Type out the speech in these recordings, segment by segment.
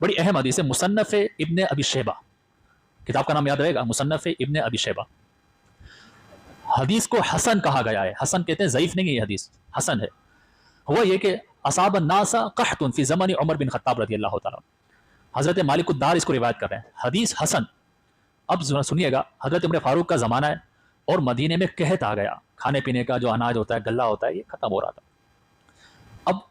बड़ी अहम हदीस है, मुसन्नफ इब्न अबी शैबा, किताब का नाम याद रहेगा, मुसन्नफ इब्न अबी शैबा। हदीस को हसन कहा गया है, हसन कहते हैं ज़ईफ नहीं है, ये हदीस हसन है। हुआ ये कि असाब अन्नासा कहतुन फी ज़मानी उमर बिन खत्ताब रज़ियल्लाहु ताला, हज़रत मालिक उद्दार इसको रिवायत कर रहे हैं, हदीस हसन। अब सुनिएगा, हज़रत उमर फारूक का ज़माना है और मदीने में कहत आ गया, खाने पीने का जो अनाज होता है, गल्ला होता है, ये ख़त्म हो रहा था। अब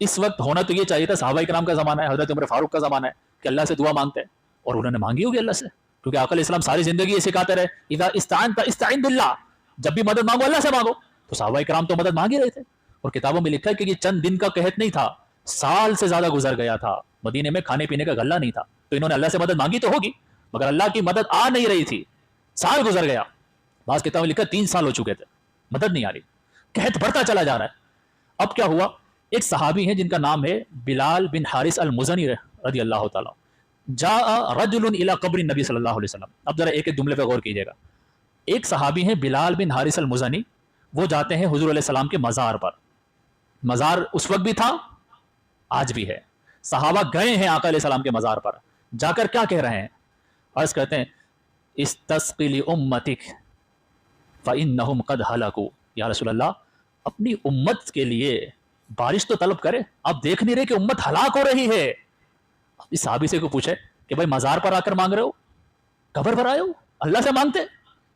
इस वक्त होना तो ये चाहिए था, सहाबा इकराम का ज़माना है, हज़रत उमर फारूक का ज़माना है कि अल्लाह से दुआ मांगते हैं, और उन्होंने मांगी होगी अल्लाह से, क्योंकि आक़ा इस्लाम सारी ज़िंदगी ये सिखाते रहे, इज़ा इस्ताअनता इस्ताइन बिल्लाह, जब भी मदद मांगो अल्लाह से मांगो। तो सहाबा इकराम तो मदद मांग ही रहे थे, और किताबों में लिखा है कि ये चंद दिन का कहत नहीं था, साल से ज़्यादा गुजर गया था, मदीने में खाने पीने का गल्ला नहीं था, तो इन्होंने अल्लाह से मदद मांगी तो होगी, मगर अल्लाह की मदद आ नहीं रही थी, साल गुजर गया। बाज़ किताबों में लिखा 3 साल हो चुके थे, मदद नहीं आ रही, कहत बढ़ता चला जा रहा है। अब क्या हुआ, एक सहाबी है जिनका नाम है बिलाल बिन हारिस अल मुज़नी रज़ियल्लाहु ताला, जा रजुलन इला क़ब्र नबी सल्लल्लाहु अलैहि वसल्लम। अब जरा एक एक जुमले पे गौर कीजिएगा। एक सहाबी है बिलाल बिन हारिस अल मुज़नी, वो जाते हैं हुज़ूर अलैहि सलाम के मज़ार पर। मज़ार उस वक्त भी था, आज भी है। सहाबा गए हैं आका अलैहि सलाम के मज़ार पर, जाकर क्या कह रहे हैं, अर्ज़ करते हैं इस्तस्क़ि लि उम्मतिक फ़इन्नहुम क़द हलकू, या रसूल अल्लाह अपनी उम्मत के लिए बारिश तो तलब करे, आप देख नहीं रहे कि उम्मत हलाक हो रही है। इस सहाबी से को पूछे कि भाई मज़ार पर आकर मांग रहे हो, कब्र पर आए हो, अल्लाह से मांगते,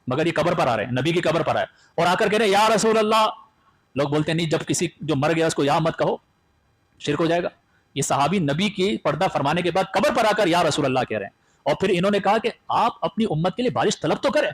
मगर ये कब्र पर आ रहे हैं, नबी की कब्र पर आए और आकर कह रहे हैं या रसूल अल्लाह। लोग बोलते हैं नहीं, जब किसी जो मर गया उसको या मत कहो, शिरक हो जाएगा। ये सहाबी नबी की पर्दा फरमाने के बाद कब्र पर आकर या रसूल अल्लाह कह रहे हैं, और फिर इन्होंने कहा कि आप अपनी उम्मत के लिए बारिश तलब तो करें।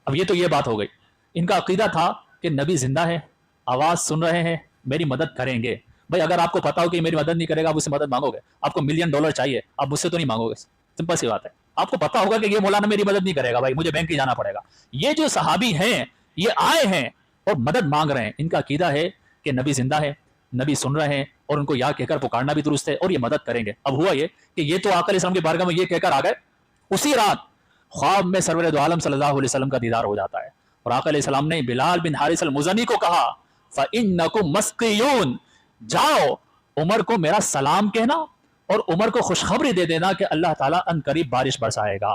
अब ये तो ये बात हो गई, इनका अकीदा था कि नबी जिंदा है, आवाज़ सुन रहे हैं, मेरी मदद करेंगे। भाई अगर आपको पता हो कि मेरी मदद नहीं करेगा, आप उससे मदद मांगोगे, आपको $1 मिलियन चाहिए, आप मुझसे तो नहीं मांगोगे, सिंपल सी बात है। आपको पता होगा कि ये मौलाना मेरी मदद नहीं करेगा, भाई मुझे बैंक ही जाना पड़ेगा। ये जो सहाबी हैं, ये आए हैं और मदद मांग रहे हैं, इनका अकीदा है कि नबी जिंदा है, नबी सुन रहे हैं, और उनको या कहकर पुकारना भी दुरुस्त है, और ये मदद करेंगे। अब हुआ ये कि ये तो आका अलैहि सलाम की बारगाह में ये कहकर आ गए, उसी रात ख्वाब में सरवर दो आलम सल्लल्लाहु अलैहि वसल्लम का दीदार हो जाता है, और आका अलैहि सलाम ने बिलाल बिन हारिस अल मुज़नी को कहा फ़इन्नकुम मस्क़ियून, जाओ उमर को मेरा सलाम कहना और उमर को खुशखबरी दे देना कि अल्लाह ताला अन करीब बारिश बरसाएगा।